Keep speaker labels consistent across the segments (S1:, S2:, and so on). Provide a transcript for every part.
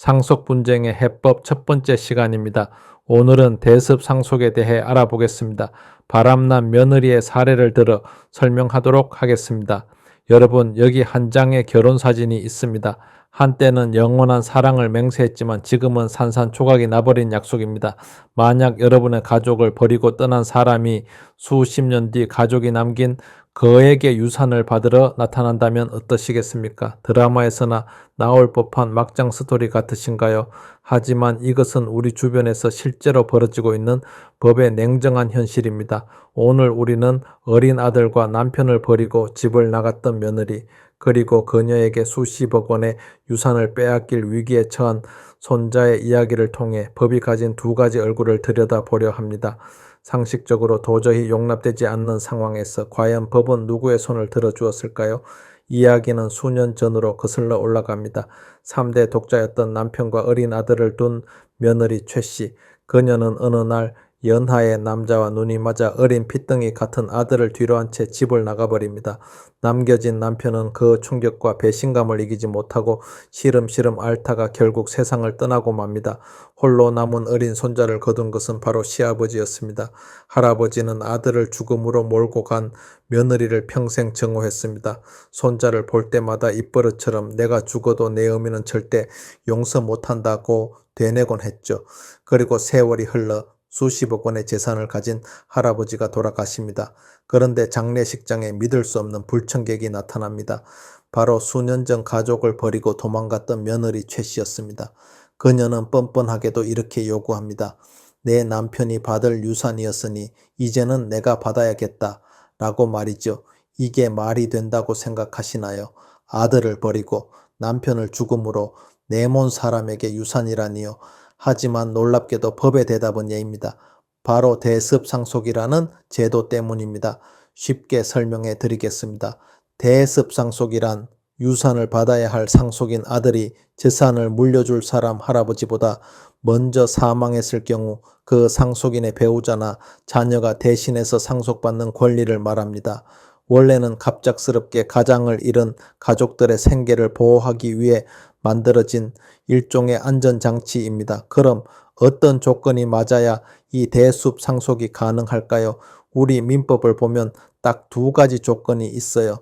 S1: 상속 분쟁의 해법 첫 번째 시간입니다. 오늘은 대습 상속에 대해 알아보겠습니다. 바람난 며느리의 사례를 들어 설명하도록 하겠습니다. 여러분, 여기 한 장의 결혼 사진이 있습니다. 한때는 영원한 사랑을 맹세했지만 지금은 산산조각이 나버린 약속입니다. 만약 여러분의 가족을 버리고 떠난 사람이 수십 년 뒤 가족이 남긴 그에게 유산을 받으러 나타난다면 어떠시겠습니까? 드라마에서나 나올 법한 막장 스토리 같으신가요? 하지만 이것은 우리 주변에서 실제로 벌어지고 있는 법의 냉정한 현실입니다. 오늘 우리는 어린 아들과 남편을 버리고 집을 나갔던 며느리, 그리고 그녀에게 수십억 원의 유산을 빼앗길 위기에 처한 손자의 이야기를 통해 법이 가진 두 가지 얼굴을 들여다보려 합니다. 상식적으로 도저히 용납되지 않는 상황에서 과연 법은 누구의 손을 들어주었을까요? 이야기는 수년 전으로 거슬러 올라갑니다. 3대 독자였던 남편과 어린 아들을 둔 며느리 최 씨. 그녀는 어느 날 연하의 남자와 눈이 맞아 어린 핏덩이 같은 아들을 뒤로 한 채 집을 나가버립니다. 남겨진 남편은 그 충격과 배신감을 이기지 못하고 시름시름 앓다가 결국 세상을 떠나고 맙니다. 홀로 남은 어린 손자를 거둔 것은 바로 시아버지였습니다. 할아버지는 아들을 죽음으로 몰고 간 며느리를 평생 증오했습니다. 손자를 볼 때마다 입버릇처럼 내가 죽어도 내 어미는 절대 용서 못한다고 되뇌곤 했죠. 그리고 세월이 흘러 수십억 원의 재산을 가진 할아버지가 돌아가십니다. 그런데 장례식장에 믿을 수 없는 불청객이 나타납니다. 바로 수년 전 가족을 버리고 도망갔던 며느리 최 씨였습니다. 그녀는 뻔뻔하게도 이렇게 요구합니다. 내 남편이 받을 유산이었으니 이제는 내가 받아야겠다 라고 말이죠. 이게 말이 된다고 생각하시나요? 아들을 버리고 남편을 죽음으로 내몬 사람에게 유산이라니요. 하지만 놀랍게도 법의 대답은 예입니다. 바로 대습상속이라는 제도 때문입니다. 쉽게 설명해 드리겠습니다. 대습상속이란 유산을 받아야 할 상속인 아들이 재산을 물려줄 사람 할아버지보다 먼저 사망했을 경우 그 상속인의 배우자나 자녀가 대신해서 상속받는 권리를 말합니다. 원래는 갑작스럽게 가장을 잃은 가족들의 생계를 보호하기 위해 만들어진 일종의 안전장치입니다. 그럼 어떤 조건이 맞아야 이 대습 상속이 가능할까요? 우리 민법을 보면 딱 두 가지 조건이 있어요.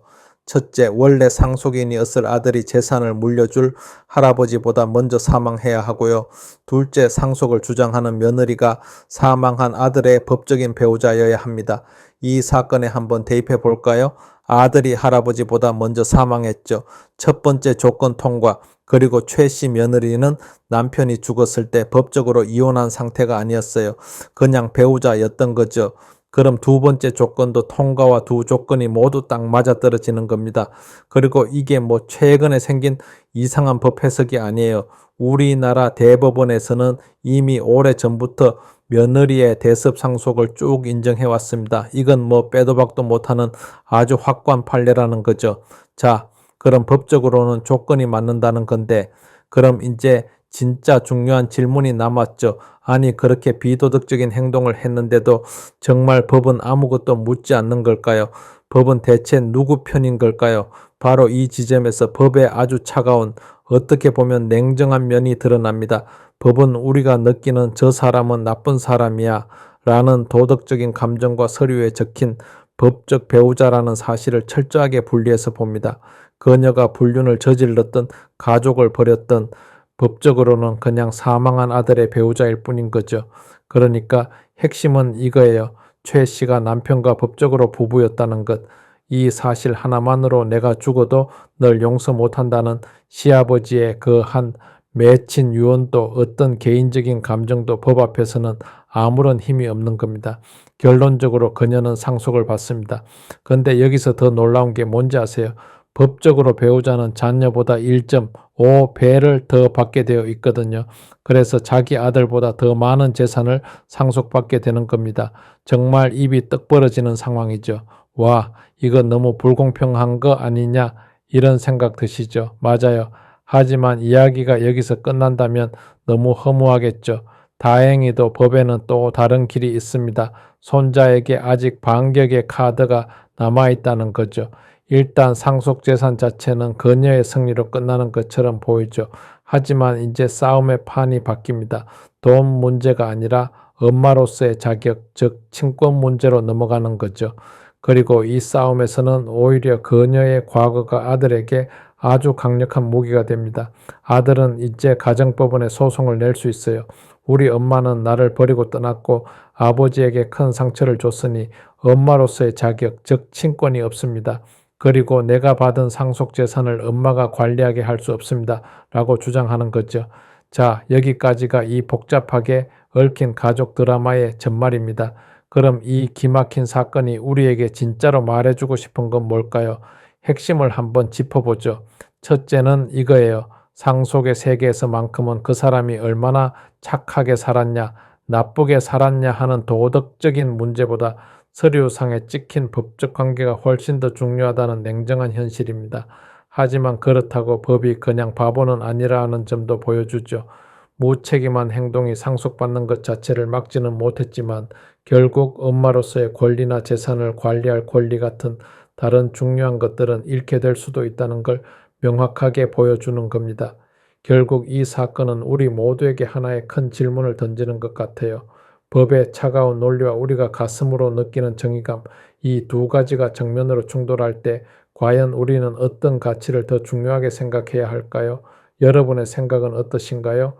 S1: 첫째, 원래 상속인이었을 아들이 재산을 물려줄 할아버지보다 먼저 사망해야 하고요. 둘째, 상속을 주장하는 며느리가 사망한 아들의 법적인 배우자여야 합니다. 이 사건에 한번 대입해 볼까요? 아들이 할아버지보다 먼저 사망했죠. 첫 번째 조건 통과. 그리고 최 씨 며느리는 남편이 죽었을 때 법적으로 이혼한 상태가 아니었어요. 그냥 배우자였던 거죠. 그럼 두 번째 조건도 통과와 두 조건이 모두 딱 맞아떨어지는 겁니다. 그리고 이게 뭐 최근에 생긴 이상한 법 해석이 아니에요. 우리나라 대법원에서는 이미 오래전부터 며느리의 대습 상속을 쭉 인정해 왔습니다. 이건 뭐 빼도 박도 못하는 아주 확고한 판례라는 거죠. 자, 그럼 법적으로는 조건이 맞는다는 건데, 그럼 이제 진짜 중요한 질문이 남았죠. 아니, 그렇게 비도덕적인 행동을 했는데도 정말 법은 아무것도 묻지 않는 걸까요? 법은 대체 누구 편인 걸까요? 바로 이 지점에서 법의 아주 차가운, 어떻게 보면 냉정한 면이 드러납니다. 법은 우리가 느끼는 저 사람은 나쁜 사람이야 라는 도덕적인 감정과 서류에 적힌 법적 배우자라는 사실을 철저하게 분리해서 봅니다. 그녀가 불륜을 저질렀던, 가족을 버렸던, 법적으로는 그냥 사망한 아들의 배우자일 뿐인 거죠. 그러니까 핵심은 이거예요. 최 씨가 남편과 법적으로 부부였다는 것. 이 사실 하나만으로 내가 죽어도 널 용서 못한다는 시아버지의 그 한 맺힌 유언도 어떤 개인적인 감정도 법 앞에서는 아무런 힘이 없는 겁니다. 결론적으로 그녀는 상속을 받습니다. 그런데 여기서 더 놀라운 게 뭔지 아세요? 법적으로 배우자는 자녀보다 1.5배를 더 받게 되어 있거든요. 그래서 자기 아들보다 더 많은 재산을 상속받게 되는 겁니다. 정말 입이 떡 벌어지는 상황이죠. 와, 이거 너무 불공평한 거 아니냐? 이런 생각 드시죠? 맞아요. 하지만 이야기가 여기서 끝난다면 너무 허무하겠죠. 다행히도 법에는 또 다른 길이 있습니다. 손자에게 아직 반격의 카드가 남아있다는 거죠. 일단 상속재산 자체는 그녀의 승리로 끝나는 것처럼 보이죠. 하지만 이제 싸움의 판이 바뀝니다. 돈 문제가 아니라 엄마로서의 자격, 즉 친권 문제로 넘어가는 거죠. 그리고 이 싸움에서는 오히려 그녀의 과거가 아들에게 아주 강력한 무기가 됩니다. 아들은 이제 가정법원에 소송을 낼 수 있어요. 우리 엄마는 나를 버리고 떠났고 아버지에게 큰 상처를 줬으니 엄마로서의 자격, 즉 친권이 없습니다. 그리고 내가 받은 상속 재산을 엄마가 관리하게 할 수 없습니다. 라고 주장하는 거죠. 자, 여기까지가 이 복잡하게 얽힌 가족 드라마의 전말입니다. 그럼 이 기막힌 사건이 우리에게 진짜로 말해주고 싶은 건 뭘까요? 핵심을 한번 짚어보죠. 첫째는 이거예요. 상속의 세계에서만큼은 그 사람이 얼마나 착하게 살았냐, 나쁘게 살았냐 하는 도덕적인 문제보다 서류상에 찍힌 법적 관계가 훨씬 더 중요하다는 냉정한 현실입니다. 하지만 그렇다고 법이 그냥 바보는 아니라는 점도 보여주죠. 무책임한 행동이 상속받는 것 자체를 막지는 못했지만 결국 엄마로서의 권리나 재산을 관리할 권리 같은 다른 중요한 것들은 잃게 될 수도 있다는 걸 명확하게 보여주는 겁니다. 결국 이 사건은 우리 모두에게 하나의 큰 질문을 던지는 것 같아요. 법의 차가운 논리와 우리가 가슴으로 느끼는 정의감, 이 두 가지가 정면으로 충돌할 때 과연 우리는 어떤 가치를 더 중요하게 생각해야 할까요? 여러분의 생각은 어떠신가요?